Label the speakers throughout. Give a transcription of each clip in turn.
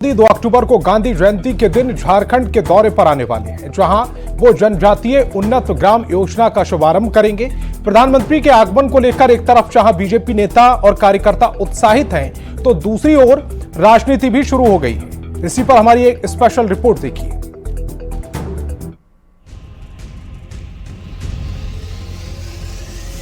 Speaker 1: 2 अक्टूबर को गांधी जयंती के दिन झारखंड के दौरे पर आने वाले हैं, जहां वो जनजातीय उन्नत ग्राम योजना का शुभारंभ करेंगे। प्रधानमंत्री के आगमन को लेकर एक तरफ जहां बीजेपी नेता और कार्यकर्ता उत्साहित हैं, तो दूसरी ओर राजनीति भी शुरू हो गई है। इसी पर हमारी एक स्पेशल रिपोर्ट देखिए।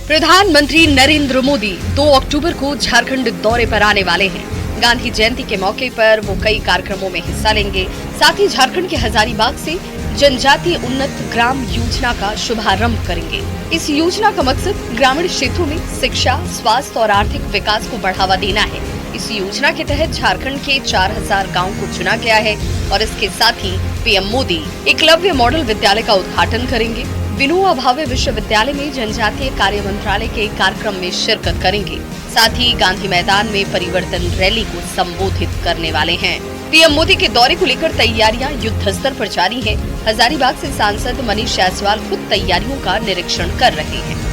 Speaker 2: प्रधानमंत्री नरेंद्र मोदी 2 अक्टूबर को झारखंड दौरे पर आने वाले हैं। गांधी जयंती के मौके पर वो कई कार्यक्रमों में हिस्सा लेंगे। साथ ही झारखंड के हजारीबाग से जनजातीय उन्नत ग्राम योजना का शुभारंभ करेंगे। इस योजना का मकसद ग्रामीण क्षेत्रों में शिक्षा, स्वास्थ्य और आर्थिक विकास को बढ़ावा देना है। इस योजना के तहत झारखंड के 4000 गाँव को चुना गया है और इसके साथ ही पीएम मोदी एकलव्य मॉडल विद्यालय का उद्घाटन करेंगे। विनोबा भावे विश्वविद्यालय में जनजातीय कार्य मंत्रालय के कार्यक्रम में शिरकत करेंगे। साथ ही गांधी मैदान में परिवर्तन रैली को संबोधित करने वाले हैं। पीएम मोदी के दौरे को लेकर तैयारियां युद्ध स्तर पर जारी हैं। हजारीबाग से सांसद मनीष जायसवाल खुद तैयारियों का निरीक्षण कर रहे हैं।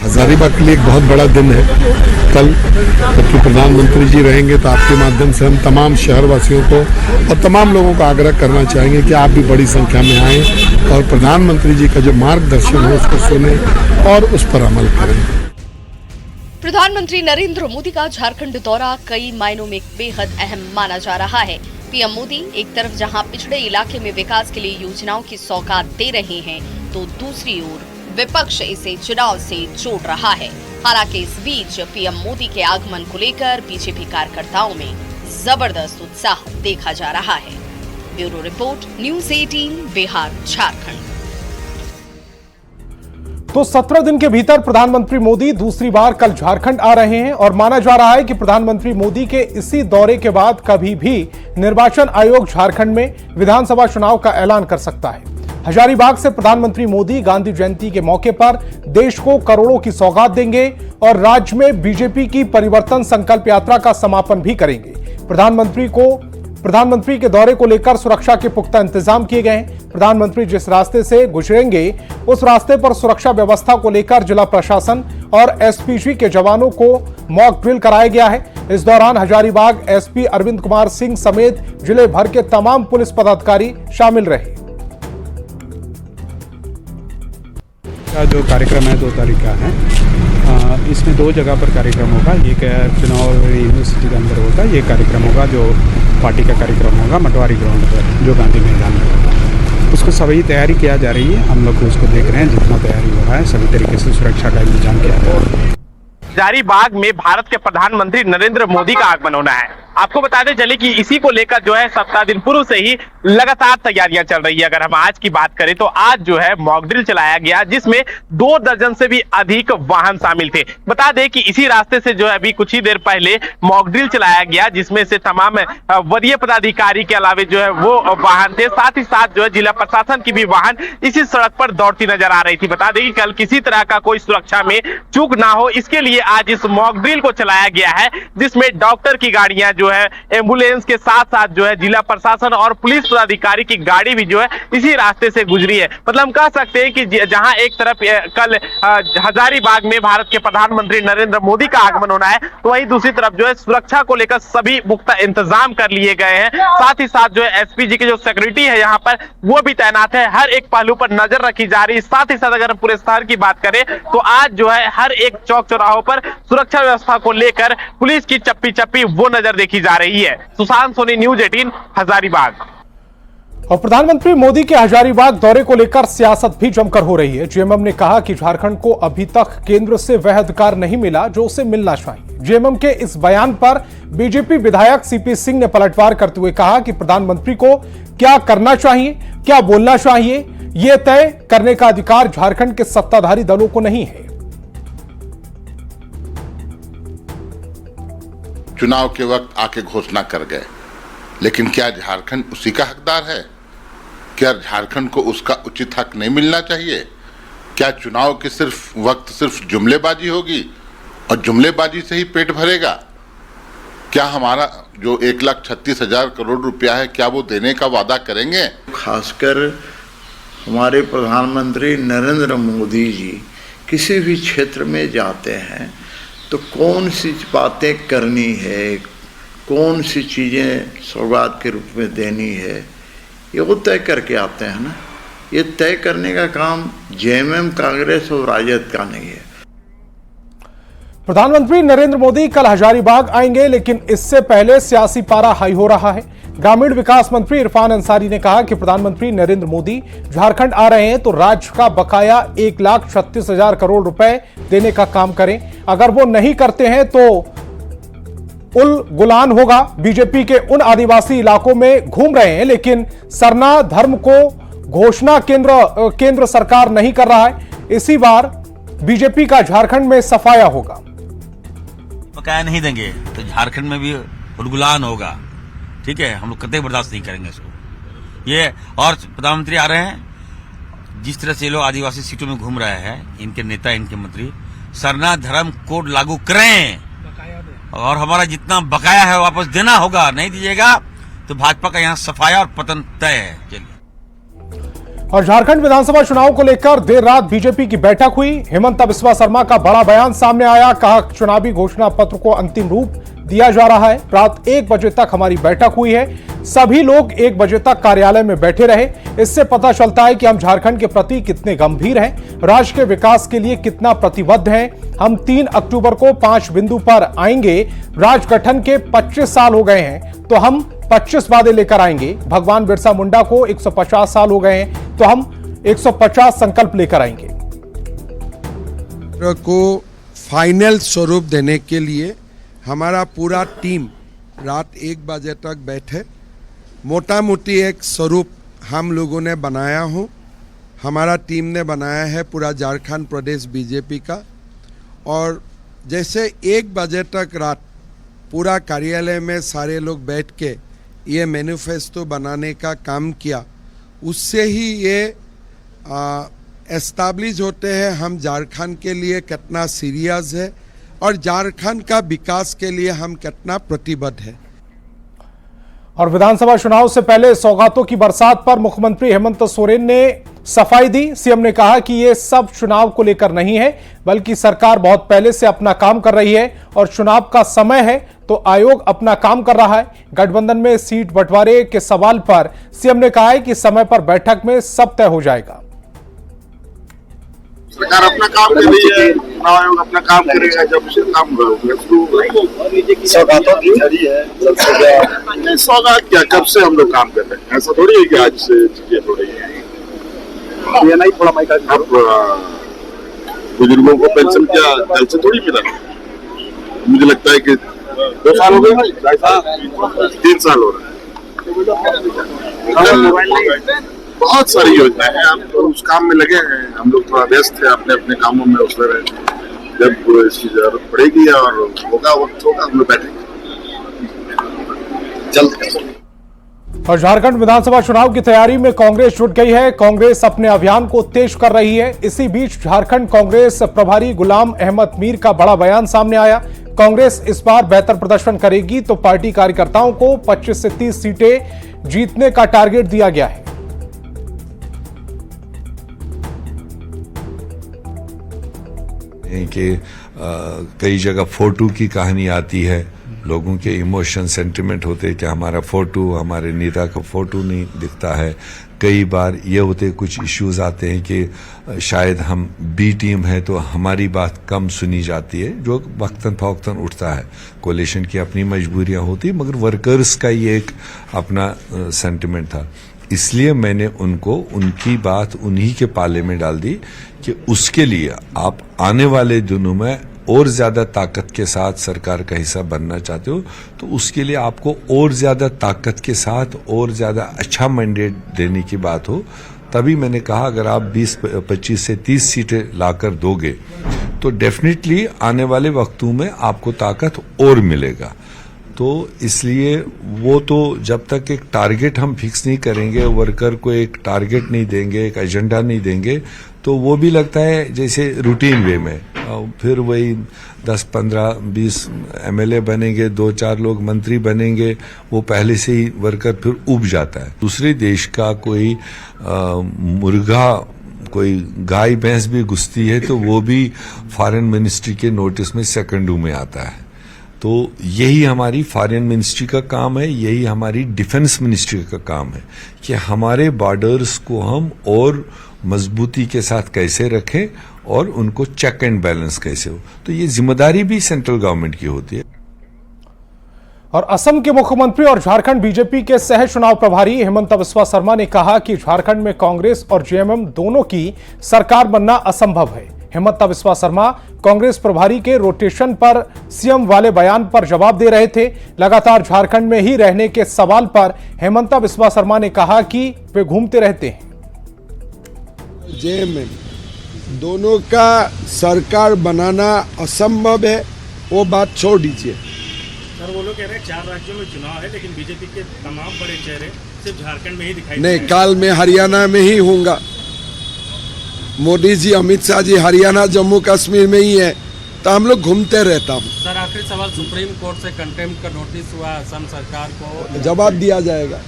Speaker 3: हजारीबाग के लिए एक बहुत बड़ा दिन है कल, जबकि प्रधानमंत्री जी रहेंगे तो आपके माध्यम से हम तमाम शहरवासियों को और तमाम लोगों को आग्रह करना चाहेंगे कि आप भी बड़ी संख्या में आएं और प्रधानमंत्री जी का जो मार्गदर्शन है उसको सुने और उस पर अमल करें।
Speaker 2: प्रधानमंत्री नरेंद्र मोदी का झारखंड दौरा कई मायनों में बेहद अहम माना जा रहा है। पीएम मोदी एक तरफ जहां पिछड़े इलाके में विकास के लिए योजनाओं की सौगात दे रहे हैं, तो दूसरी ओर विपक्ष इसे चुनाव से जोड़ रहा है। हालांकि इस बीच पीएम मोदी के आगमन को लेकर बीजेपी कार्यकर्ताओं में जबरदस्त उत्साह देखा जा रहा है। Bureau report, news 18 Bihar Jharkhand.
Speaker 1: तो 17 दिन के भीतर प्रधानमंत्री मोदी दूसरी बार कल झारखंड आ रहे हैं और माना जा रहा है कि प्रधानमंत्री मोदी के इसी दौरे के बाद कभी भी निर्वाचन आयोग झारखंड में विधानसभा चुनाव का ऐलान कर सकता है। हजारीबाग से प्रधानमंत्री मोदी गांधी जयंती के मौके पर देश को करोड़ों की सौगात देंगे और राज्य में बीजेपी की परिवर्तन संकल्प यात्रा का समापन भी करेंगे। प्रधानमंत्री के दौरे को लेकर सुरक्षा के पुख्ता इंतजाम किए गए हैं। प्रधानमंत्री जिस रास्ते से गुजरेंगे उस रास्ते पर सुरक्षा व्यवस्था को लेकर जिला प्रशासन और एसपीजी के जवानों को मॉक ड्रिल कराया गया है। इस दौरान हजारीबाग एसपी अरविंद कुमार सिंह समेत जिले भर के तमाम पुलिस पदाधिकारी शामिल रहे।
Speaker 4: जो कार्यक्रम है 2 तारीख का है। इसमें 2 जगह पर कार्यक्रम होगा। एक चुनाव यूनिवर्सिटी के अंदर होगा, ये कार्यक्रम होगा जो पार्टी का कार्यक्रम होगा मटवारी ग्राउंड पर, जो गांधी मैदान में होगा। उसको सभी तैयारी किया जा रही है। हम लोग उसको देख रहे हैं, जितना तैयारी हो रहा है सभी तरीके से सुरक्षा का इंतजाम किया जा रहा है।
Speaker 5: हजारीबाग में भारत के प्रधानमंत्री नरेंद्र मोदी का आगमन होना है। आपको बताते चले कि इसी को लेकर जो है 17 दिन पूर्व से ही लगातार तैयारियां चल रही है। अगर हम आज की बात करें तो आज जो है मॉक ड्रिल चलाया गया, जिसमें 2 दर्जन से भी अधिक वाहन शामिल थे। बता दें कि इसी रास्ते से जो है अभी कुछ ही देर पहले मॉक ड्रिल चलाया गया, जिसमें से तमाम वरीय पदाधिकारी के अलावे जो है वो वाहन थे। साथ ही साथ जो है जिला प्रशासन की भी वाहन इसी सड़क पर दौड़ती नजर आ रही थी। बता दें कि कल किसी तरह का कोई सुरक्षा में चूक ना हो, इसके लिए आज इस मॉक ड्रिल को चलाया गया है, जिसमें डॉक्टर की गाड़ियां जो है एम्बुलेंस के साथ साथ जो है जिला प्रशासन और पुलिस पदाधिकारी की गाड़ी भी जो है इसी रास्ते से गुजरी है। मतलब हम कह सकते हैं कि जहां एक तरफ कल हजारीबाग में भारत के प्रधानमंत्री नरेंद्र मोदी का आगमन होना है, तो वहीं दूसरी तरफ जो है सुरक्षा को लेकर सभी पुख्ता इंतजाम कर लिए गए हैं। साथ ही साथ जो है एसपीजी की जो सिक्योरिटी है यहाँ पर वो भी तैनात है। हर एक पहलू पर नजर रखी जा रही है। साथ ही साथ अगर हम पूरे शहर की बात करें तो आज जो है हर एक चौक चौराहों पर सुरक्षा व्यवस्था को लेकर पुलिस की चप्पी चप्पी वो नजर देखी जा रही है। सुशांत सोनी, न्यूज़ 18 हजारीबाग।
Speaker 1: और प्रधानमंत्री मोदी के हजारीबाग दौरे को लेकर सियासत भी जमकर हो रही है। जेएमएम ने कहा कि झारखंड को अभी तक केंद्र से वह अधिकार नहीं मिला जो उसे मिलना चाहिए। जेएमएम के इस बयान पर बीजेपी विधायक सीपी सिंह ने पलटवार करते हुए कहा कि प्रधानमंत्री को क्या करना चाहिए, क्या बोलना चाहिए, यह तय करने का अधिकार झारखंड के सत्ताधारी दलों को नहीं है।
Speaker 6: चुनाव के वक्त आके घोषणा कर गए, लेकिन क्या झारखंड उसी का हकदार है? क्या झारखंड को उसका उचित हक नहीं मिलना चाहिए? क्या चुनाव के सिर्फ जुमलेबाजी होगी और जुमलेबाजी से ही पेट भरेगा? क्या हमारा जो 1,36,000 करोड़ रुपया है, क्या वो देने का वादा करेंगे?
Speaker 7: खासकर हमारे प्रधानमंत्री नरेंद्र मोदी जी किसी भी क्षेत्र में जाते हैं तो कौन सी बातें करनी है, कौन सी चीज़ें सौगात के रूप में देनी है, ये वो तय करके आते हैं ना। ये तय करने का काम जेएमएम, कांग्रेस और राजद का नहीं है।
Speaker 1: प्रधानमंत्री नरेंद्र मोदी कल हजारीबाग आएंगे, लेकिन इससे पहले सियासी पारा हाई हो रहा है। ग्रामीण विकास मंत्री इरफान अंसारी ने कहा कि प्रधानमंत्री नरेंद्र मोदी झारखंड आ रहे हैं तो राज्य का बकाया 1,36,000 करोड़ रुपए देने का काम करें। अगर वो नहीं करते हैं तो उल गुलान होगा। बीजेपी के उन आदिवासी इलाकों में घूम रहे हैं, लेकिन सरना धर्म को घोषणा केंद्र सरकार नहीं कर रहा है। इसी बार बीजेपी का झारखंड में सफाया होगा।
Speaker 8: बकाया नहीं देंगे तो झारखंड में भी उलगुलान होगा। ठीक है, हम लोग कतई बर्दाश्त नहीं करेंगे इसको। ये और प्रधानमंत्री आ रहे हैं, जिस तरह से ये लोग आदिवासी सीटों में घूम रहे हैं, इनके नेता, इनके मंत्री सरना धर्म कोड लागू करें और हमारा जितना बकाया है वापस देना होगा। नहीं दीजिएगा तो भाजपा का यहाँ सफाया और पतन तय है। चलिए।
Speaker 1: और झारखंड विधानसभा चुनाव को लेकर देर रात बीजेपी की बैठक हुई। हेमंत बिस्वा शर्मा का बड़ा बयान सामने आया। कहा चुनावी घोषणा पत्र को अंतिम रूप दिया जा रहा है। रात 1 बजे तक हमारी बैठक हुई है। सभी लोग 1 बजे तक कार्यालय में बैठे रहे। इससे पता चलता है कि हम झारखंड के प्रति कितने गंभीर हैं, राज्य के विकास के लिए कितना प्रतिबद्ध हैं। हम 3 अक्टूबर को 5 बिंदु पर आएंगे। राज्य गठन के 25 साल हो गए हैं तो हम 25 वादे लेकर आएंगे। भगवान बिरसा मुंडा को 150 साल हो गए हैं तो हम 150 संकल्प लेकर आएंगे।
Speaker 9: को फाइनल स्वरूप देने के लिए हमारा पूरा टीम रात 1 बजे तक बैठे। मोटा मोटी एक स्वरूप हम लोगों ने बनाया हो, हमारा टीम ने बनाया है पूरा झारखंड प्रदेश बीजेपी का। और जैसे 1 बजे तक रात पूरा कार्यालय में सारे लोग बैठ के ये मैनिफेस्टो बनाने का काम किया, उससे ही ये एस्टैब्लिश होते हैं हम झारखंड के लिए कितना सीरियस है और झारखंड का विकास के लिए हम कितना प्रतिबद्ध है।
Speaker 1: और विधानसभा चुनाव से पहले सौगातों की बरसात पर मुख्यमंत्री हेमंत सोरेन ने सफाई दी। सीएम ने कहा कि ये सब चुनाव को लेकर नहीं है, बल्कि सरकार बहुत पहले से अपना काम कर रही है और चुनाव का समय है तो आयोग अपना काम कर रहा है। गठबंधन में सीट बंटवारे के सवाल पर सीएम ने कहा है कि समय पर बैठक में सब तय हो जाएगा।
Speaker 6: सरकार अपना काम कर रही है, चुनाव आयोग अपना काम करेगा। जब उसे काम सौगातों की झड़ी है, नहीं सौगात क्या, कब से हम लोग काम कर रहे हैं। ऐसा थोड़ी है कि आज से चीजें हो रही है। ये नहीं थोड़ा माइक अब बुजुर्गों को पेंशन क्या कल से थोड़ी मिला। मुझे लगता है कि 2 साल हो गए, 3 साल हो रहा है। बहुत सारी योजनाएं हैं, हम तो उस काम में लगे हैं। हम लोग थोड़ा व्यस्त हैं अपने अपने कामों में, उसमें जब इसकी जरूरत पड़ेगी और होगा वक्त होगा हम लोग बैठेंगे जल्द।
Speaker 1: और झारखंड विधानसभा चुनाव की तैयारी में कांग्रेस जुट गई है। कांग्रेस अपने अभियान को तेज कर रही है। इसी बीच झारखंड कांग्रेस प्रभारी गुलाम अहमद मीर का बड़ा बयान सामने आया। कांग्रेस इस बार बेहतर प्रदर्शन करेगी तो पार्टी कार्यकर्ताओं को 25 से 30 सीटें जीतने का टारगेट दिया गया है।
Speaker 10: कि कई जगह फोटो की कहानी आती है, लोगों के इमोशन सेंटिमेंट होते हैं कि हमारा फोटो, हमारे नेता का फोटो नहीं दिखता है। कई बार ये होते कुछ इश्यूज आते हैं कि शायद हम बी टीम है तो हमारी बात कम सुनी जाती है, जो वक्तन फवक्तन उठता है। कोalition की अपनी मजबूरियां होती, मगर वर्कर्स का ये एक अपना सेंटिमेंट था। इसलिए मैंने उनको उनकी बात उन्हीं के पाले में डाल दी कि उसके लिए आप आने वाले दिनों में और ज्यादा ताकत के साथ सरकार का हिस्सा बनना चाहते हो तो उसके लिए आपको और ज्यादा ताकत के साथ और ज्यादा अच्छा मैंडेट देने की बात हो। तभी मैंने कहा अगर आप 20-25 से 30 सीटें लाकर दोगे तो डेफिनेटली आने वाले वक्तों में आपको ताकत और मिलेगा। तो इसलिए वो तो जब तक एक टारगेट हम फिक्स नहीं करेंगे, वर्कर को एक टारगेट नहीं देंगे, एक एजेंडा नहीं देंगे, तो वो भी लगता है जैसे रूटीन वे में। फिर वही 10, 15, 20 एमएलए बनेंगे, 2-4 लोग मंत्री बनेंगे, वो पहले से ही वर्कर फिर उब जाता है। दूसरे देश का कोई मुर्गा, कोई गाय भैंस भी घुसती है तो वो भी फॉरेन मिनिस्ट्री के नोटिस में सेकंडों में आता है। तो यही हमारी फॉरेन मिनिस्ट्री का काम है, यही हमारी डिफेंस मिनिस्ट्री का काम है कि हमारे बॉर्डर्स को हम और मजबूती के साथ कैसे रखें और उनको चेक एंड बैलेंस कैसे हो। तो ये जिम्मेदारी भी सेंट्रल गवर्नमेंट की होती है।
Speaker 1: और असम के मुख्यमंत्री और झारखंड बीजेपी के सह चुनाव प्रभारी हेमंत बिस्वा शर्मा ने कहा कि झारखंड में कांग्रेस और जेएमएम दोनों की सरकार बनना असंभव है। हेमंत बिस्वा शर्मा कांग्रेस प्रभारी के रोटेशन पर सीएम वाले बयान पर जवाब दे रहे थे। लगातार झारखंड में ही रहने के सवाल पर हेमंत बिस्वा शर्मा ने कहा कि वे घूमते रहते हैं।
Speaker 9: जेएमएम दोनों का सरकार बनाना असंभव है, वो बात छोड़ दीजिए।
Speaker 11: सर वो लोग कह रहे हैं 4 राज्यों में चुनाव है लेकिन बीजेपी के तमाम बड़े चेहरे सिर्फ झारखंड में ही दिखाई
Speaker 9: नहीं, काल में हरियाणा में ही होऊंगा। मोदी जी, अमित शाह जी हरियाणा जम्मू कश्मीर में ही है, तो हम लोग घूमते रहता हूँ।
Speaker 11: सर आखिरी सवाल, सुप्रीम कोर्ट से कंटेम्प्ट का नोटिस हुआ असम सरकार को,
Speaker 9: जवाब दिया जाएगा।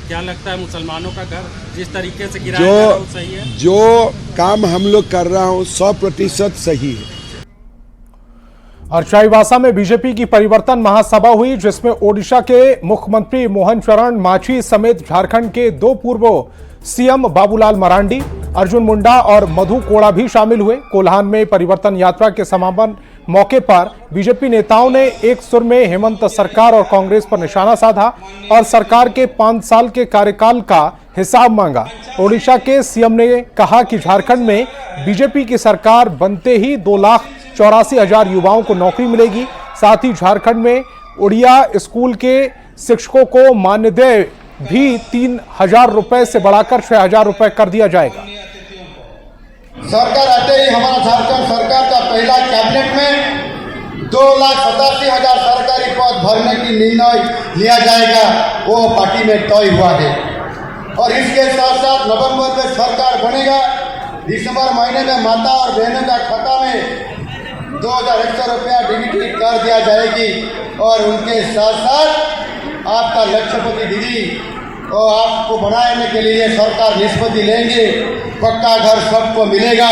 Speaker 11: क्या लगता है मुसलमानों का घर जिस तरीके से गिराया जा रहा है वो सही है?
Speaker 9: जो काम हम लोग कर रहा हूँ 100% सही है।
Speaker 1: और चाईबासा में बीजेपी की परिवर्तन महासभा हुई, जिसमें ओडिशा के मुख्यमंत्री मोहन चरण मांझी समेत झारखंड के 2 पूर्व सीएम बाबूलाल मरांडी, अर्जुन मुंडा और मधु कोड़ा भी शामिल हुए। कोल्हान में परिवर्तन यात्रा के समापन मौके पर बीजेपी नेताओं ने एक सुर में हेमंत सरकार और कांग्रेस पर निशाना साधा और सरकार के 5 साल के कार्यकाल का हिसाब मांगा। ओडिशा के सीएम ने कहा कि झारखंड में बीजेपी की सरकार बनते ही 2,84,000 युवाओं को नौकरी मिलेगी। साथ ही झारखंड में उड़िया स्कूल के शिक्षकों को मानदेय भी 3,000 रुपए से बढ़ाकर 6,000 रुपए कर दिया जाएगा।
Speaker 12: सरकार आते ही हमारा झारखंड सरकार का पहला कैबिनेट में 2,87,000 सरकारी पद भरने की निर्णय लिया जाएगा, वो पार्टी में तय हुआ है। और इसके साथ साथ नवंबर में सरकार बनेगा, दिसंबर महीने में माता और बहनों का खाता में 2,100 रुपया डीबीटी कर दिया जाएगी। और उनके साथ साथ आपका लक्ष्यपति दीदी और आपको बनाने के लिए सरकार निष्पत्ति लेंगे, पक्का घर सबको मिलेगा।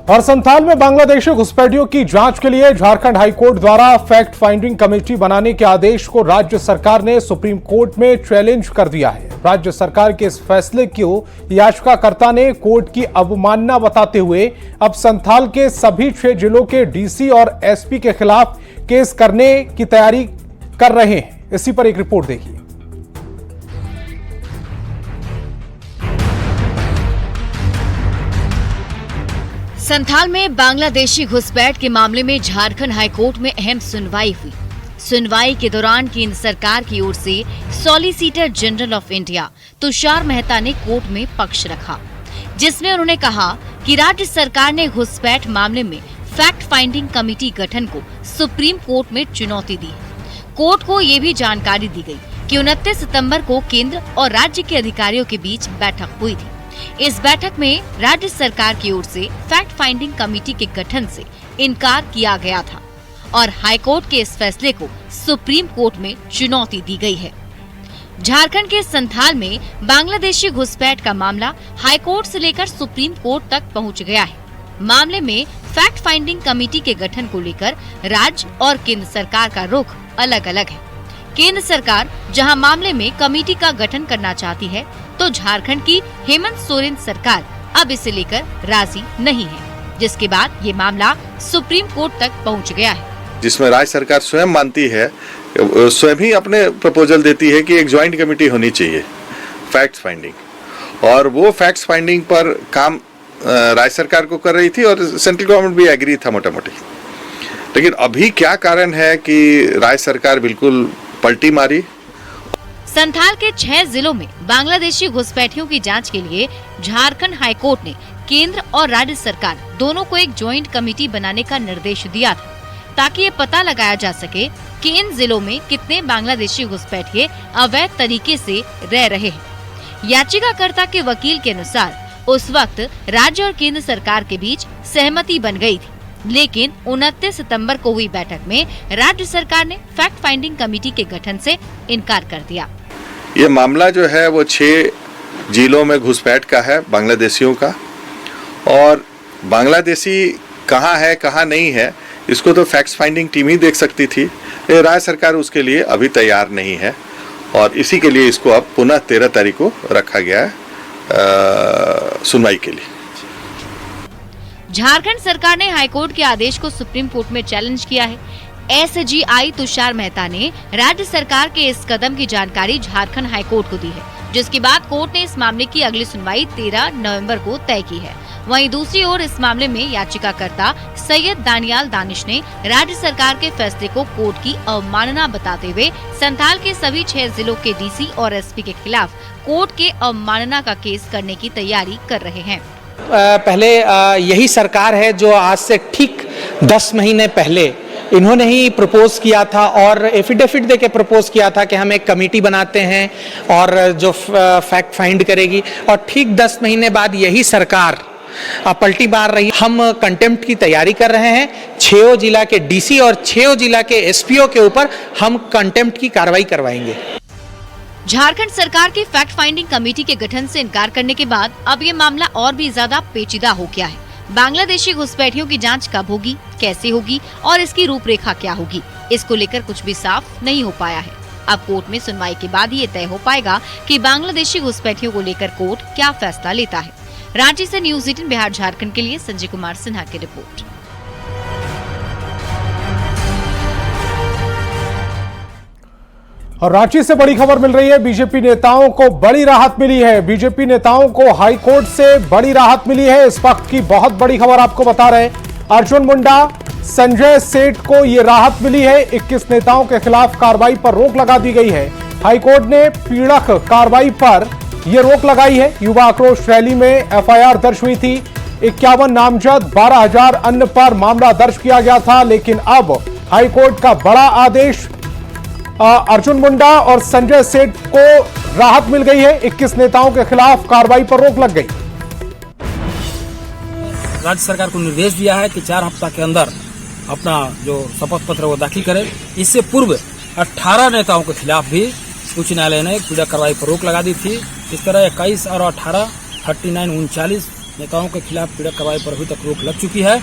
Speaker 1: और संथाल में बांग्लादेशी घुसपैठियों की जांच के लिए झारखंड हाईकोर्ट द्वारा फैक्ट फाइंडिंग कमेटी बनाने के आदेश को राज्य सरकार ने सुप्रीम कोर्ट में चैलेंज कर दिया है। राज्य सरकार के इस फैसले को याचिकाकर्ता ने कोर्ट की अवमानना बताते हुए अब संथाल के सभी 6 जिलों के डीसी और एसपी के खिलाफ केस करने की तैयारी कर रहे हैं। इसी पर एक रिपोर्ट देखिए।
Speaker 13: संथाल में बांग्लादेशी घुसपैठ के मामले में झारखंड हाईकोर्ट में अहम सुनवाई हुई। सुनवाई के दौरान केंद्र सरकार की ओर से solicitor general of India Tushar Mehta ने कोर्ट में पक्ष रखा, जिसमें उन्होंने कहा कि राज्य सरकार ने घुसपैठ मामले में फैक्ट फाइंडिंग कमेटी गठन को सुप्रीम कोर्ट में चुनौती दी। कोर्ट को ये भी जानकारी दी गई कि 29 सितंबर को केंद्र और राज्य के अधिकारियों के बीच बैठक हुई थी। इस बैठक में राज्य सरकार की ओर से फैक्ट फाइंडिंग कमेटी के गठन से इनकार किया गया था और हाईकोर्ट के इस फैसले को सुप्रीम कोर्ट में चुनौती दी गई है। झारखंड के संथाल में बांग्लादेशी घुसपैठ का मामला हाईकोर्ट से लेकर सुप्रीम कोर्ट तक पहुंच गया है। मामले में फैक्ट फाइंडिंग कमेटी के गठन को लेकर राज्य और केंद्र सरकार का रुख अलग अलग है। केंद्र सरकार जहां मामले में कमेटी का गठन करना चाहती है, तो झारखंड की हेमंत सोरेन सरकार अब इसे लेकर राजी नहीं है, जिसके बाद ये मामला सुप्रीम कोर्ट तक पहुंच गया है।
Speaker 14: जिसमें राज्य सरकार स्वयं मानती है, स्वयं ही अपने प्रपोजल देती है कि एक ज्वाइंट कमेटी होनी चाहिए फैक्ट फाइंडिंग, और वो फैक्ट फाइंडिंग पर काम राज्य सरकार को कर रही थी और सेंट्रल गवर्नमेंट भी एग्री था मोटा मोटी। लेकिन अभी क्या कारण है कि राज्य सरकार बिल्कुल पलटी मारी।
Speaker 13: संथाल के 6 जिलों में बांग्लादेशी घुसपैठियों की जांच के लिए झारखंड हाईकोर्ट ने केंद्र और राज्य सरकार दोनों को एक ज्वाइंट कमेटी बनाने का निर्देश दिया था, ताकि ये पता लगाया जा सके कि इन जिलों में कितने बांग्लादेशी घुसपैठिए अवैध तरीके से रह रहे हैं। याचिकाकर्ता के वकील के अनुसार उस वक्त राज्य और केंद्र सरकार के बीच सहमति बन गई थी, लेकिन 29 सितंबर को हुई बैठक में राज्य सरकार ने फैक्ट फाइंडिंग कमेटी के गठन से इनकार कर दिया।
Speaker 14: ये मामला जो है वो 6 जिलों में घुसपैठ का है बांग्लादेशियों का, और बांग्लादेशी कहाँ है कहाँ नहीं है इसको तो फैक्ट्स फाइंडिंग टीम ही देख सकती थी। ये राज्य सरकार उसके लिए अभी तैयार नहीं है और इसी के लिए इसको अब पुनः 13 तारीख को रखा गया है सुनवाई के लिए।
Speaker 13: झारखंड सरकार ने हाईकोर्ट के आदेश को सुप्रीम कोर्ट में चैलेंज किया है। एसजीआई तुषार मेहता ने राज्य सरकार के इस कदम की जानकारी झारखंड हाईकोर्ट को दी है, जिसके बाद कोर्ट ने इस मामले की अगली सुनवाई 13 नवंबर को तय की है। वहीं दूसरी ओर इस मामले में याचिकाकर्ता सैयद दानियाल दानिश ने राज्य सरकार के फैसले को कोर्ट की अवमानना बताते हुए संथाल के सभी 6 जिलों के डीसी और एसपी के खिलाफ कोर्ट के अवमानना का केस करने की तैयारी कर रहे हैं।
Speaker 15: पहले यही सरकार है जो आज से ठीक 10 महीने पहले इन्होंने ही प्रपोज किया था और एफिडेविट देके प्रपोज किया था कि हम एक कमेटी बनाते हैं और जो फैक्ट फाइंड करेगी, और ठीक 10 महीने बाद यही सरकार पलटी मार रही। हम कंटेम्प्ट की तैयारी कर रहे हैं। 6 जिला के डीसी और 6 जिला के एसपीओ के ऊपर हम कंटेम्प्ट की कार्रवाई करवाएंगे।
Speaker 13: झारखंड सरकार के फैक्ट फाइंडिंग कमेटी के गठन से इनकार करने के बाद अब ये मामला और भी ज्यादा पेचीदा हो गया है। बांग्लादेशी घुसपैठियों की जांच कब होगी, कैसे होगी और इसकी रूपरेखा क्या होगी, इसको लेकर कुछ भी साफ नहीं हो पाया है। अब कोर्ट में सुनवाई के बाद ये तय हो पाएगा कि बांग्लादेशी घुसपैठियों को लेकर कोर्ट क्या फैसला लेता है। रांची से न्यूज़ 18 बिहार झारखंड के लिए संजय कुमार सिन्हा की रिपोर्ट।
Speaker 1: और रांची से बड़ी खबर मिल रही है। बीजेपी नेताओं को बड़ी राहत मिली है। बीजेपी नेताओं को हाईकोर्ट से बड़ी राहत मिली है। इस वक्त की बहुत बड़ी खबर आपको बता रहे हैं। अर्जुन मुंडा, संजय सेठ को यह राहत मिली है। 21 नेताओं के खिलाफ कार्रवाई पर रोक लगा दी गई है। हाईकोर्ट ने पीड़क कार्रवाई पर यह रोक लगाई है। युवा आक्रोश रैली में एफआईआर दर्ज हुई थी। 51 नामजद, 12,000 अन्य पर मामला दर्ज किया गया था, लेकिन अब हाईकोर्ट का बड़ा आदेश, अर्जुन मुंडा और संजय सेठ को राहत मिल गई है। 21 नेताओं के खिलाफ कार्रवाई पर रोक लग गई।
Speaker 16: राज्य सरकार को निर्देश दिया है कि 4 हफ्ता के अंदर अपना जो शपथ पत्र वो दाखिल करे। इससे पूर्व 18 नेताओं के खिलाफ भी उच्च न्यायालय ने पीड़क कार्रवाई पर रोक लगा दी थी। इस तरह 21 और 18 39 नेताओं के खिलाफ पीड़क कार्रवाई पर अभी तक रोक लग चुकी है।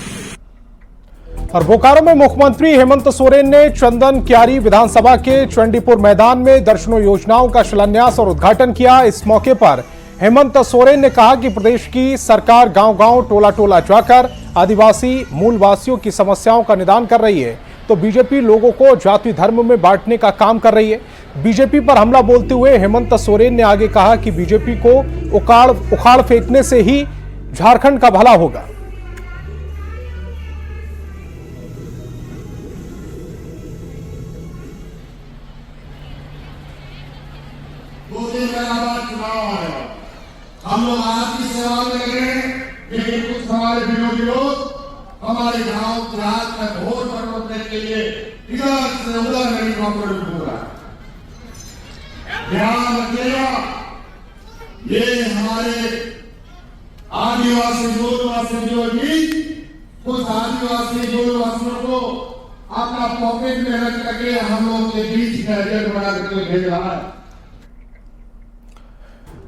Speaker 1: और बोकारो में मुख्यमंत्री हेमंत सोरेन ने चंदन क्यारी विधानसभा के चंडीपुर मैदान में दर्जनों योजनाओं का शिलान्यास और उद्घाटन किया। इस मौके पर हेमंत सोरेन ने कहा कि प्रदेश की सरकार गांव-गांव, टोला-टोला जाकर आदिवासी मूलवासियों की समस्याओं का निदान कर रही है, तो बीजेपी लोगों को जाति धर्म में बांटने का काम कर रही है। बीजेपी पर हमला बोलते हुए हेमंत सोरेन ने आगे कहा कि बीजेपी को उखाड़ फेंकने से ही झारखंड का भला होगा।
Speaker 17: हम लोग आपकी सेवा में लगे हैं, लेकिन कुछ हमारे विरोधी लोग हमारे गांव देहात में घोर परिवर्तन के लिए इधर से उधर नहीं कॉम्प्रोमाइज हो रहा है। ध्यान रखिएगा, ये हमारे आदिवासी मूलवासी जो भी कुछ आदिवासी मूलवासियों को अपना पॉकेट में रख करके हम लोगों के बीच में एजेंट बना करके भेज रहा है।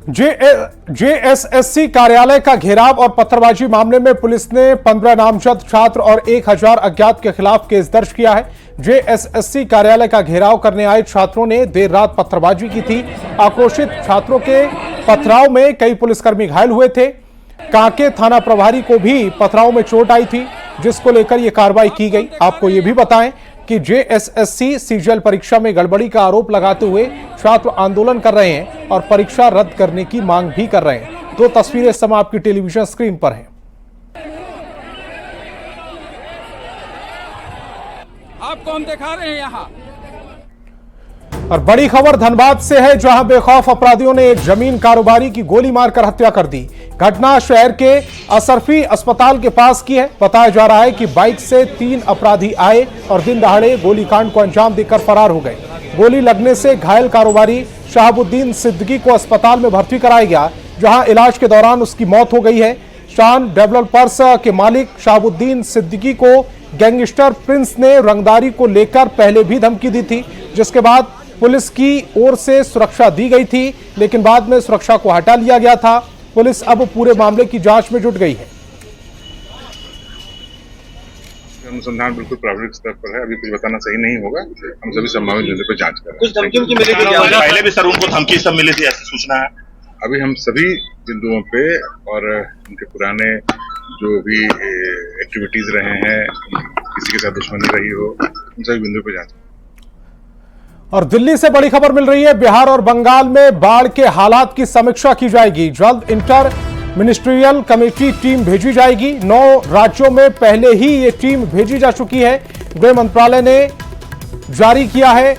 Speaker 1: जेएसएससी कार्यालय का घेराव और पत्थरबाजी मामले में पुलिस ने 15 नामजद छात्र और 1000 अज्ञात के खिलाफ केस दर्ज किया है। जेएसएससी कार्यालय का घेराव करने आए छात्रों ने देर रात पत्थरबाजी की थी। आक्रोशित छात्रों के पथराव में कई पुलिसकर्मी घायल हुए थे। कांके थाना प्रभारी को भी पथराव में चोट आई थी, जिसको लेकर यह कार्रवाई की गई। आपको यह भी बताएं कि जेएसएससी सीजीएल परीक्षा में गड़बड़ी का आरोप लगाते हुए छात्र आंदोलन कर रहे हैं और परीक्षा रद्द करने की मांग भी कर रहे हैं। 2 तस्वीरें इस समय आपकी टेलीविजन स्क्रीन पर हैं।
Speaker 18: आपको हम दिखा रहे हैं यहाँ।
Speaker 1: और बड़ी खबर धनबाद से है, जहां बेखौफ अपराधियों ने एक जमीन कारोबारी की गोली मारकर हत्या कर दी। घटना शहर के असरफी अस्पताल के पास की है। बताया जा रहा है कि बाइक से 3 अपराधी आए और दिन दहाड़े गोलीकांड को अंजाम देकर फरार हो गए। गोली लगने से घायल कारोबारी शहाबुद्दीन सिद्दीकी को अस्पताल में भर्ती कराया गया, जहां इलाज के दौरान उसकी मौत हो गई है। शान डेवलपर्स के मालिक शहाबुद्दीन सिद्दीकी को गैंगस्टर प्रिंस ने रंगदारी को लेकर पहले भी धमकी दी थी, जिसके बाद पुलिस की ओर से सुरक्षा दी गई थी, लेकिन बाद में सुरक्षा को हटा लिया गया था। पुलिस अब पूरे मामले की जांच में जुट गई है।
Speaker 19: अनुसंधान बिल्कुल प्रारंभिक स्तर पर है, अभी कुछ बताना सही नहीं होगा। हम सभी संभावित बिंदुओं पर जांच कर रहे हैं।
Speaker 20: कुछ धमकी उनकी मिली थी, पहले भी सर उनको धमकी सब मिली थी, ऐसी सूचना है।
Speaker 19: अभी हम सभी बिंदुओं पे और उनके पुराने जो भी एक्टिविटीज रहे हैं, किसी के साथ दुश्मनी रही हो, उन सभी बिंदुओं पे जांच।
Speaker 1: और दिल्ली से बड़ी खबर मिल रही है, बिहार और बंगाल में बाढ़ के हालात की समीक्षा की जाएगी। जल्द इंटर मिनिस्ट्रियल कमेटी टीम भेजी जाएगी। 9 राज्यों में पहले ही ये टीम भेजी जा चुकी है। गृह मंत्रालय ने जारी किया है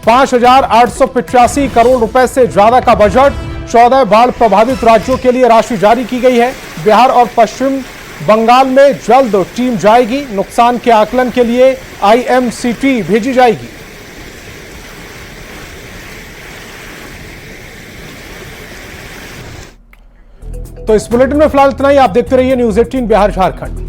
Speaker 1: 5,885 करोड़ रुपए से ज्यादा का बजट। 14 बाढ़ प्रभावित राज्यों के लिए राशि जारी की गई है। बिहार और पश्चिम बंगाल में जल्द टीम जाएगी। नुकसान के आकलन के लिए IMCT भेजी जाएगी। तो इस बुलेटिन में फिलहाल इतना ही। आप देखते रहिए न्यूज़ 18 बिहार झारखंड।